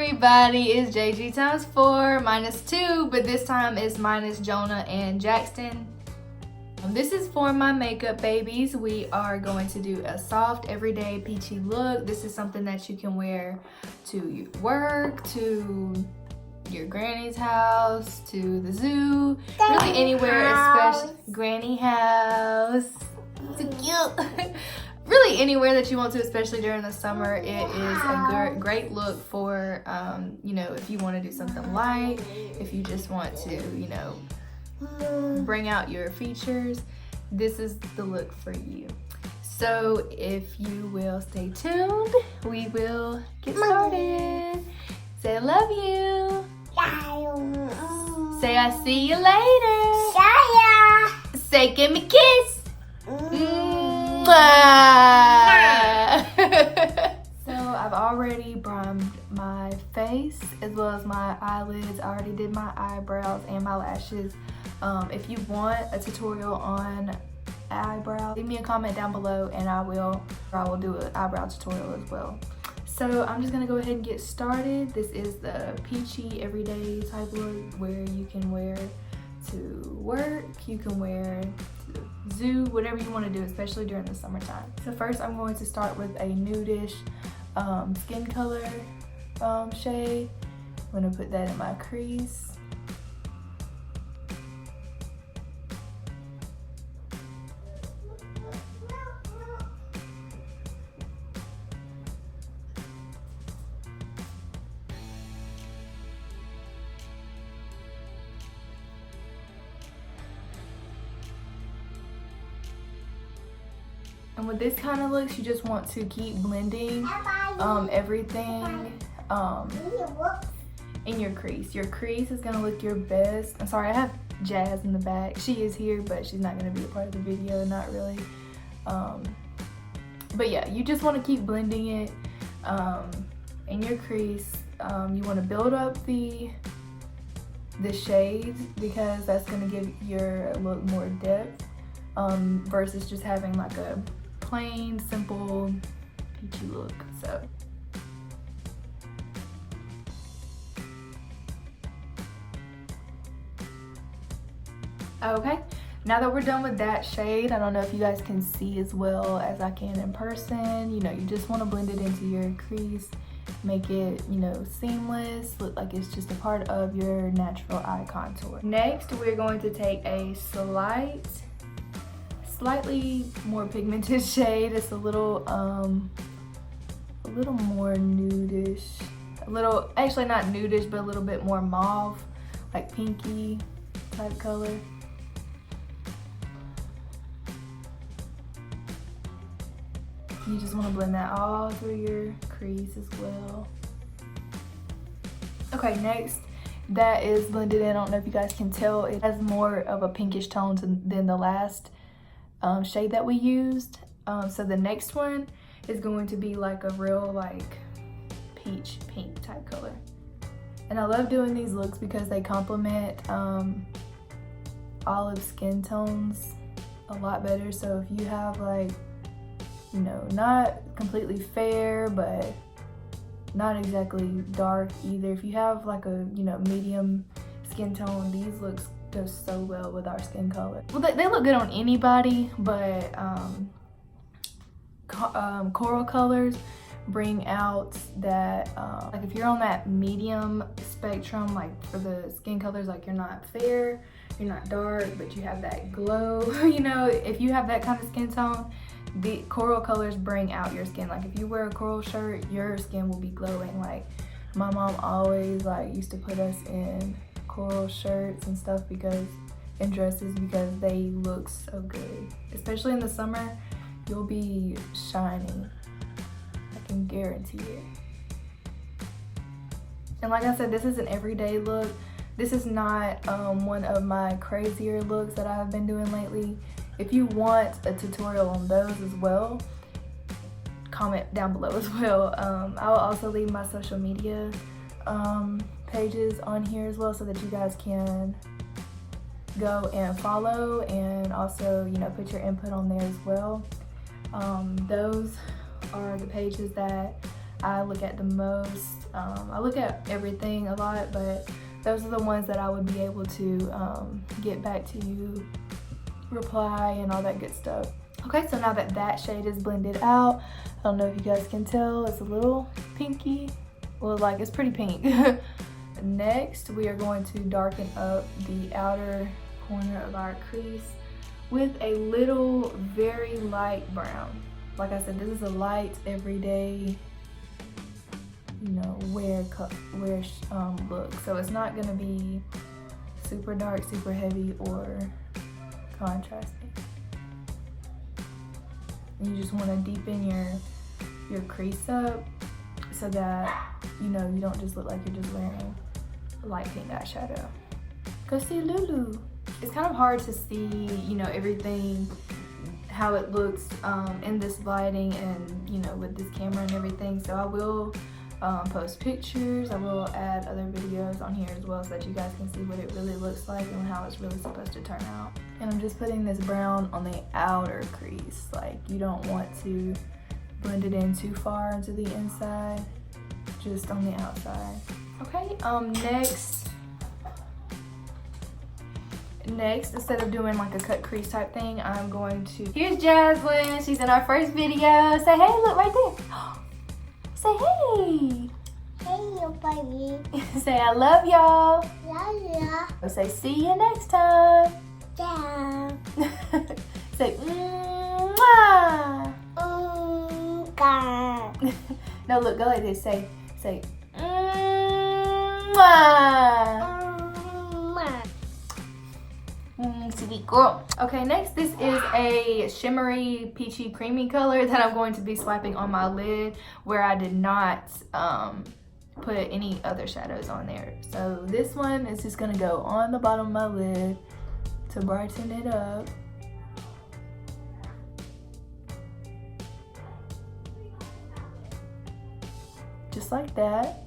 everybody, it's JG4 -2, but this time it's minus Jonah and Jaxtynn. This is for my makeup babies. We are going to do a soft, everyday, peachy look. This is something that you can wear to work, to your granny's house, to the zoo, really anywhere, especially granny house. So cute. Really anywhere that you want to, especially during the summer. It is a great look for, you know, if you want to do something light, if you just want to, you know, bring out your features. This is the look for you. So if you will stay tuned, we will get started. Say I love you. Say I see you later. Say give me a kiss. So I've already primed my face as well as my eyelids. I already did my eyebrows and my lashes. If you want a tutorial on eyebrows, leave me a comment down below and I will do an eyebrow tutorial as well. So I'm just gonna go ahead and get started. This is the peachy everyday type look where you can wear to work, you can wear to the zoo, whatever you want to do, especially during the summertime. So first I'm going to start with a nudish skin color shade. I'm gonna put that in my crease. And with this kind of looks, you just want to keep blending everything in your crease. Your crease is gonna look your best. I'm sorry, I have Jazz in the back. She is here, but she's not gonna be a part of the video, not really. But yeah, you just want to keep blending it in your crease. You want to build up the shades because that's gonna give your look more depth versus just having like a plain, simple, peachy look. So okay, now that we're done with that shade, I don't know if you guys can see as well as I can in person. You know, you just want to blend it into your crease, make it, you know, seamless, look like it's just a part of your natural eye contour. Next, we're going to take a slightly more pigmented shade. It's a little more nudish, actually not nudish, but a little bit more mauve, like pinky type color. You just want to blend that all through your crease as well. Okay, next, that is blended in. I don't know if you guys can tell, it has more of a pinkish tone than the last shade that we used. So the next one is going to be like a real like peach pink type color. And I love doing these looks because they complement olive skin tones a lot better. So if you have like, you know, not completely fair but not exactly dark either, if you have like a, you know, medium skin tone, these looks go so well with our skin color. Well, they look good on anybody, but coral colors bring out that like if you're on that medium spectrum, like for the skin colors, like you're not fair, you're not dark, but you have that glow. You know, if you have that kind of skin tone, the coral colors bring out your skin. Like if you wear a coral shirt, your skin will be glowing. Like my mom always like used to put us in coral shirts and stuff and dresses because they look so good. Especially in the summer, you'll be shining. I can guarantee it. And like I said, this is an everyday look. This is not one of my crazier looks that I've been doing lately. If you want a tutorial on those as well, comment down below as well. I will also leave my social media pages on here as well so that you guys can go and follow and also, you know, put your input on there as well. Those are the pages that I look at the most. I look at everything a lot, but those are the ones that I would be able to get back to you, reply, and all that good stuff. Okay, so now that that shade is blended out, I don't know if you guys can tell, it's a little pinky. Well, like, it's pretty pink. Next, we are going to darken up the outer corner of our crease with a little very light brown. Like I said, this is a light everyday, you know, wear look. So it's not gonna be super dark, super heavy, or contrasting. And you just want to deepen your crease up so that, you know, you don't just look like you're just wearing light pink eyeshadow. Go see Lulu. It's kind of hard to see, you know, everything, how it looks in this lighting and, you know, with this camera and everything. So I will post pictures. I will add other videos on here as well so that you guys can see what it really looks like and how it's really supposed to turn out. And I'm just putting this brown on the outer crease. Like, you don't want to blend it in too far into the inside, just on the outside. Okay, next, instead of doing like a cut crease type thing, I'm going to, here's Jaslynn. She's in our first video. Say hey, look right there. Say hey. Hey, baby. Say I love y'all. Love ya. Say see you next time. Yeah. Say mwah. God. No, look, go like this. Say mwah. Sweet girl. Okay, next, this is a shimmery peachy creamy color that I'm going to be swiping on my lid where I did not put any other shadows on there. So this one is just gonna go on the bottom of my lid to brighten it up. Just like that.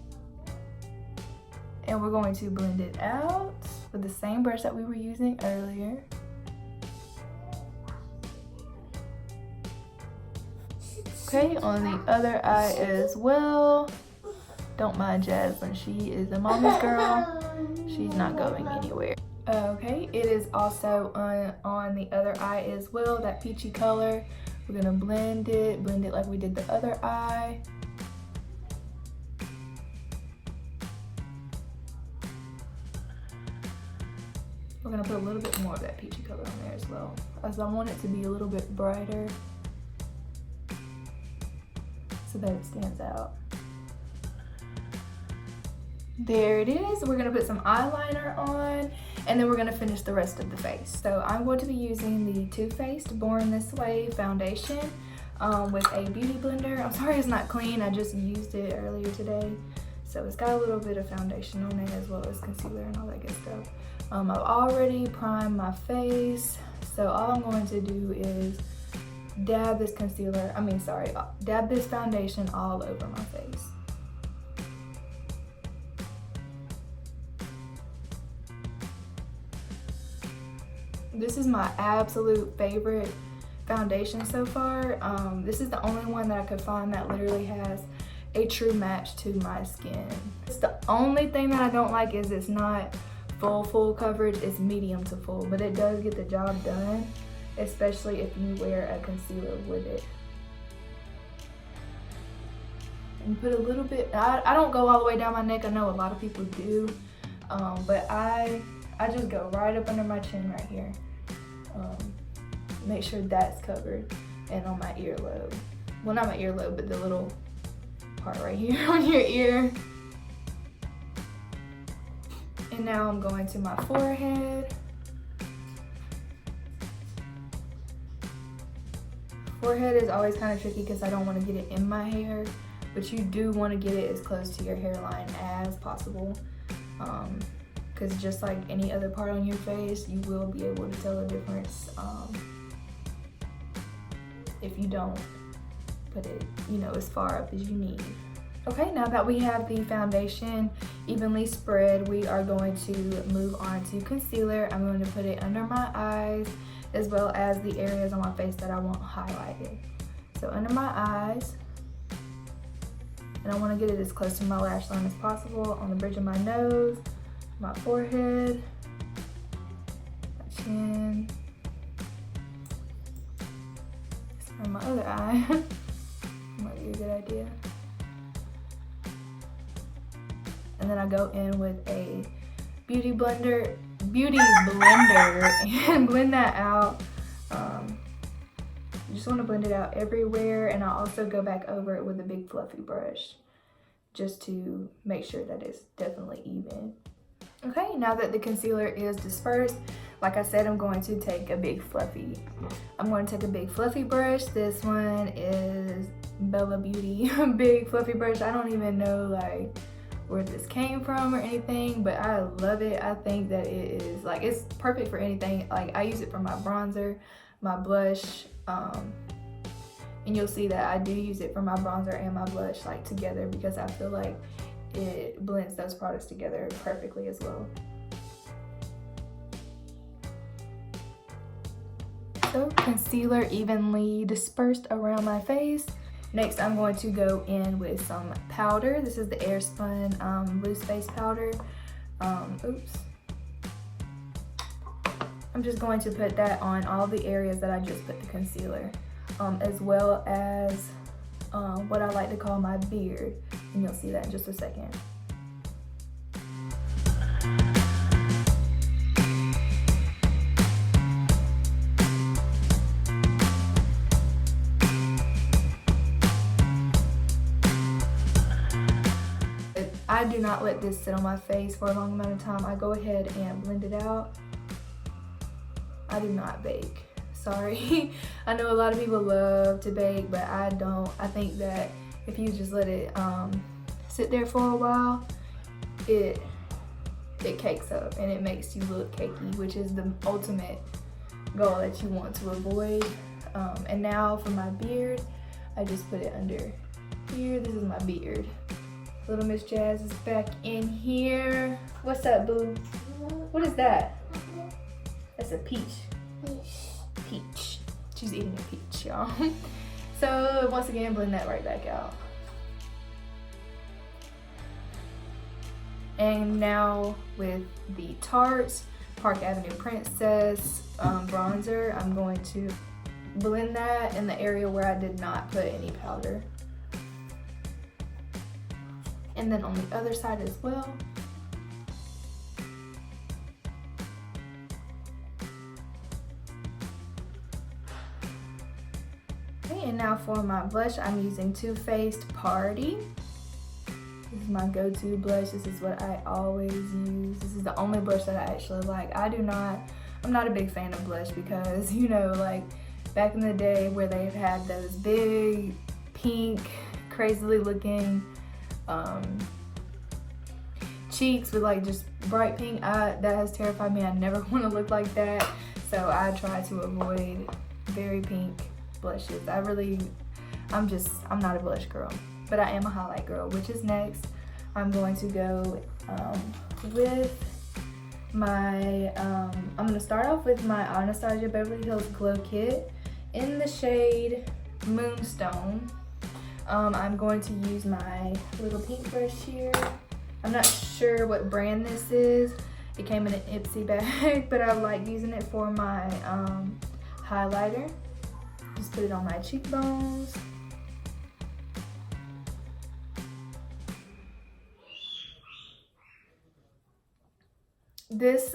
And we're going to blend it out with the same brush that we were using earlier. Okay, on the other eye as well. Don't mind Jaslynn, she is a mama's girl. She's not going anywhere. Okay, it is also on the other eye as well, that peachy color. We're gonna blend it like we did the other eye. We're gonna put a little bit more of that peachy color on there as well, as I want it to be a little bit brighter so that it stands out. There it is. We're gonna put some eyeliner on, and then we're gonna finish the rest of the face. So I'm going to be using the Too Faced Born This Way foundation with a beauty blender. I'm sorry it's not clean, I just used it earlier today. So it's got a little bit of foundation on it as well as concealer and all that good stuff. I've already primed my face, so all I'm going to do is dab this dab this foundation all over my face. This is my absolute favorite foundation so far. This is the only one that I could find that literally has a true match to my skin. It's the only thing that I don't like is it's not full coverage, it's medium to full, but it does get the job done, especially if you wear a concealer with it. And put a little bit, I don't go all the way down my neck, I know a lot of people do, but I just go right up under my chin right here. Make sure that's covered, and on my earlobe. Well, not my earlobe, but the little part right here on your ear. And now I'm going to my forehead. Forehead is always kind of tricky because I don't want to get it in my hair, but you do want to get it as close to your hairline as possible. Because just like any other part on your face, you will be able to tell the difference if you don't put it, you know, as far up as you need. Okay, now that we have the foundation evenly spread, we are going to move on to concealer. I'm going to put it under my eyes as well as the areas on my face that I want highlighted. So under my eyes, And I want to get it as close to my lash line as possible on the bridge of my nose, my forehead, my chin, and my other eye. Might be a good idea. And then I go in with a beauty blender and blend that out. You just want to blend it out everywhere, and I'll also go back over it with a big fluffy brush just to make sure that it's definitely even. Okay, now that the concealer is dispersed, like I said, I'm going to take a big fluffy brush. This one is Bella Beauty big fluffy brush. I don't even know like where this came from or anything, but I love it. I think that it is like, it's perfect for anything. Like I use it for my bronzer, my blush, and you'll see that I do use it for my bronzer and my blush like together, because I feel like it blends those products together perfectly as well. So concealer evenly dispersed around my face. Next, I'm going to go in with some powder. This is the Airspun loose face powder. Oops. I'm just going to put that on all the areas that I just put the concealer, as well as what I like to call my beard. And you'll see that in just a second. I do not let this sit on my face for a long amount of time. I go ahead and blend it out. I do not bake, sorry. I know a lot of people love to bake, but I don't. I think that if you just let it sit there for a while, it cakes up and it makes you look cakey, which is the ultimate goal that you want to avoid. And now for my beard, I just put it under here. This is my beard. Little Miss Jazz is back in here. What's up, boo? What is that? That's a peach. Peach. She's eating a peach, y'all. So once again, blend that right back out. And now with the Tarte Park Ave Princess bronzer, I'm going to blend that in the area where I did not put any powder. And then on the other side as well. Okay, and now for my blush, I'm using Tarte Paaarty. This is my go-to blush. This is what I always use. This is the only blush that I actually like. I'm not a big fan of blush because, you know, like back in the day where they've had those big, pink, crazily looking cheeks with like just bright pink, that has terrified me. I never want to look like that, so I try to avoid very pink blushes. I'm not a blush girl, but I am a highlight girl, which is next. I'm going to go with my, I'm going to start off with my Anastasia Beverly Hills Glow Kit in the shade Moonstone. I'm going to use my little pink brush here. I'm not sure what brand this is. It came in an Ipsy bag, but I like using it for my highlighter. Just put it on my cheekbones. This,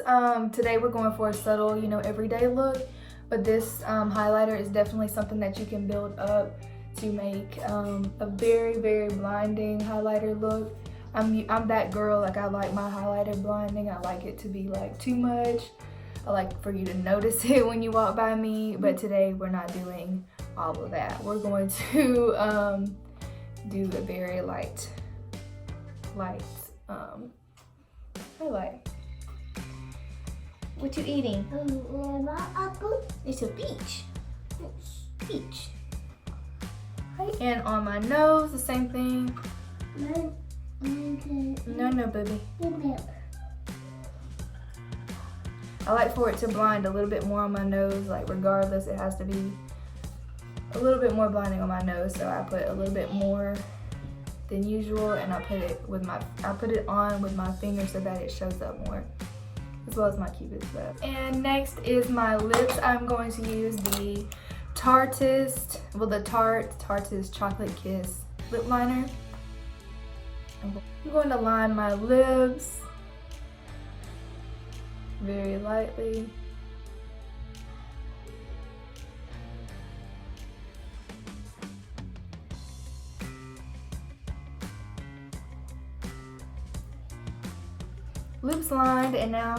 today we're going for a subtle, you know, everyday look, but this highlighter is definitely something that you can build up to make a very, very blinding highlighter look. I'm that girl, like I like my highlighter blinding. I like it to be like too much. I like for you to notice it when you walk by me, but today we're not doing all of that. We're going to do a very light highlight. What you eating? Apple. It's a peach. Peach. Right, and on my nose, the same thing. No, baby. I like for it to blind a little bit more on my nose, like regardless, it has to be a little bit more blinding on my nose, so I put a little bit more than usual, and I put it on with my finger so that it shows up more, as well as my Cupid stuff. And next is my lips. I'm going to use the Tarte's Chocolate Kiss lip liner. I'm going to line my lips very lightly. Lips lined, and now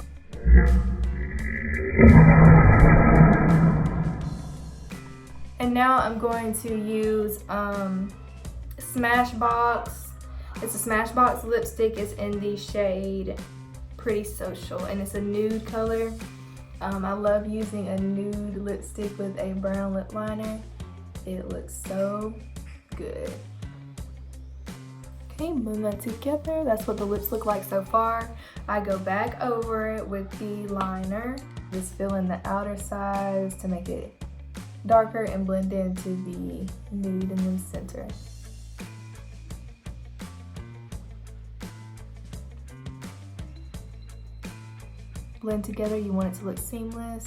I'm going to use Smashbox. It's a Smashbox lipstick. It's in the shade Pretty Social, and it's a nude color. I love using a nude lipstick with a brown lip liner. It looks so good. Okay, blend that together. That's what the lips look like so far. I go back over it with the liner. Just fill in the outer sides to make it darker and blend into the nude in the center. Blend together. You want it to look seamless.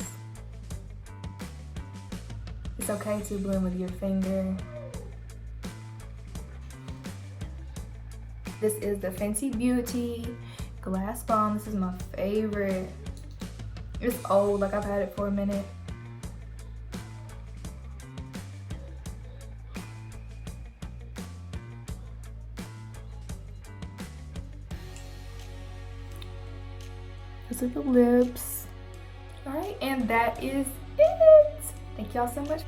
It's okay to blend with your finger. This is the Fenty Beauty Glass Balm. This is my favorite. It's old, like I've had it for a minute. Those are the lips. All right, and that is it. Thank y'all so much.